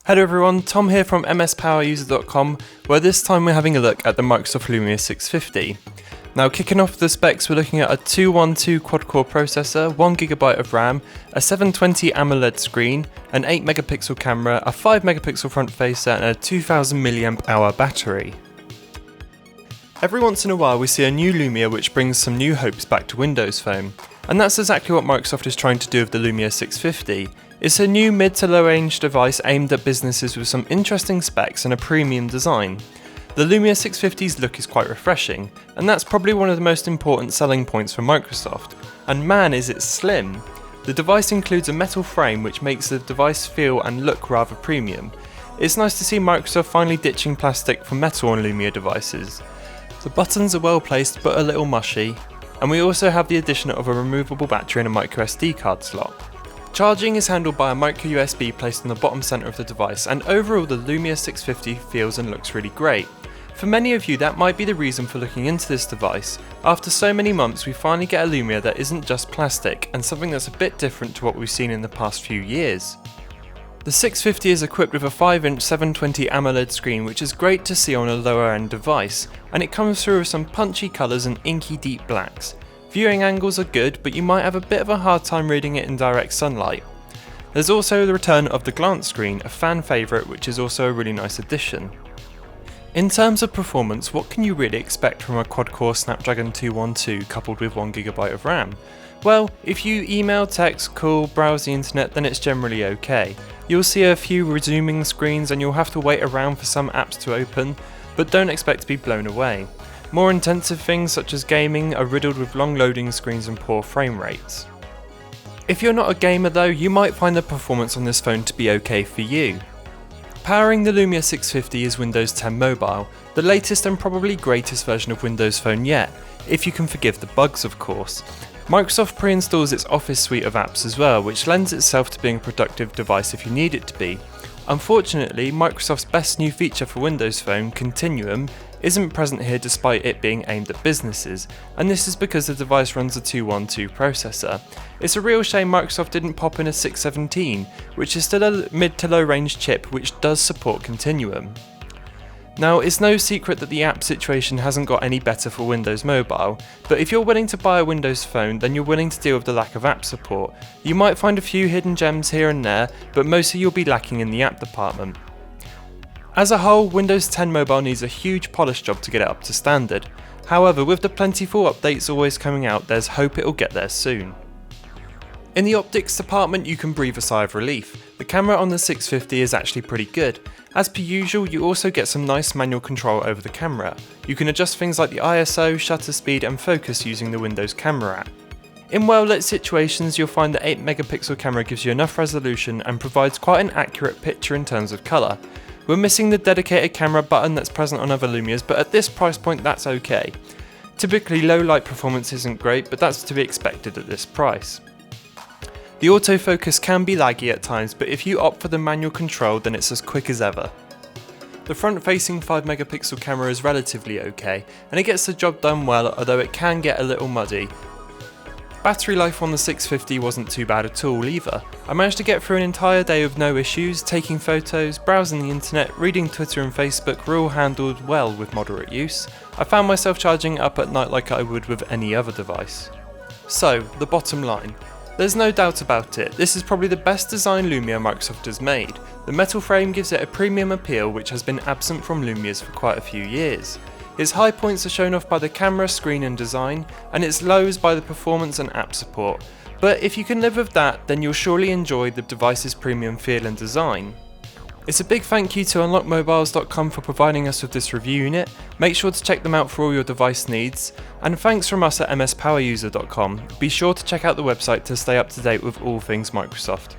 Hello everyone, Tom here from MSPoweruser.com, where this time we're having a look at the Microsoft Lumia 650. Now kicking off the specs, we're looking at a 212 quad-core processor, 1GB of RAM, a 720 AMOLED screen, an 8MP camera, a 5MP front facer and a 2000 mAh battery. Every once in a while we see a new Lumia which brings some new hopes back to Windows Phone, and that's exactly what Microsoft is trying to do with the Lumia 650. It's a new mid to low range device aimed at businesses with some interesting specs and a premium design. The Lumia 650's look is quite refreshing, and that's probably one of the most important selling points for Microsoft. And man is it slim! The device includes a metal frame which makes the device feel and look rather premium. It's nice to see Microsoft finally ditching plastic for metal on Lumia devices. The buttons are well placed but a little mushy, and we also have the addition of a removable battery and a micro SD card slot. Charging is handled by a micro USB placed in the bottom centre of the device, and overall the Lumia 650 feels and looks really great. For many of you that might be the reason for looking into this device. After so many months we finally get a Lumia that isn't just plastic and something that's a bit different to what we've seen in the past few years. The 650 is equipped with a 5-inch 720 AMOLED screen which is great to see on a lower end device, and it comes through with some punchy colours and inky deep blacks. Viewing angles are good, but you might have a bit of a hard time reading it in direct sunlight. There's also the return of the glance screen, a fan favourite which is also a really nice addition. In terms of performance, what can you really expect from a quad-core Snapdragon 212 coupled with 1GB of RAM? Well, if you email, text, call, browse the internet, then it's generally okay. You'll see a few resuming screens and you'll have to wait around for some apps to open, but don't expect to be blown away. More intensive things such as gaming are riddled with long loading screens and poor frame rates. If you're not a gamer though, you might find the performance on this phone to be okay for you. Powering the Lumia 650 is Windows 10 Mobile, the latest and probably greatest version of Windows Phone yet, if you can forgive the bugs of course. Microsoft pre-installs its Office suite of apps as well, which lends itself to being a productive device if you need it to be. Unfortunately, Microsoft's best new feature for Windows Phone, Continuum, isn't present here despite it being aimed at businesses, and this is because the device runs a 212 processor. It's a real shame Microsoft didn't pop in a 617, which is still a mid to low range chip which does support Continuum. Now, it's no secret that the app situation hasn't got any better for Windows Mobile, but if you're willing to buy a Windows Phone, then you're willing to deal with the lack of app support. You might find a few hidden gems here and there, but mostly you'll be lacking in the app department. As a whole, Windows 10 Mobile needs a huge polish job to get it up to standard. However, with the plentiful updates always coming out, there's hope it'll get there soon. In the optics department, you can breathe a sigh of relief. The camera on the 650 is actually pretty good. As per usual, you also get some nice manual control over the camera. You can adjust things like the ISO, shutter speed and focus using the Windows Camera app. In well-lit situations, you'll find the 8MP camera gives you enough resolution and provides quite an accurate picture in terms of colour. We're missing the dedicated camera button that's present on other Lumias, but at this price point that's okay. Typically low light performance isn't great, but that's to be expected at this price. The autofocus can be laggy at times, but if you opt for the manual control then it's as quick as ever. The front-facing 5MP camera is relatively okay, and it gets the job done well, although it can get a little muddy. Battery life on the 650 wasn't too bad at all either. I managed to get through an entire day with no issues, taking photos, browsing the internet, reading Twitter and Facebook were all handled well with moderate use. I found myself charging it up at night like I would with any other device. So, the bottom line. There's no doubt about it, this is probably the best design Lumia Microsoft has made. The metal frame gives it a premium appeal which has been absent from Lumias for quite a few years. Its high points are shown off by the camera, screen and design, and its lows by the performance and app support. But if you can live with that, then you'll surely enjoy the device's premium feel and design. It's a big thank you to unlockmobiles.com for providing us with this review unit. Make sure to check them out for all your device needs, and thanks from us at MSPoweruser.com. Be sure to check out the website to stay up to date with all things Microsoft.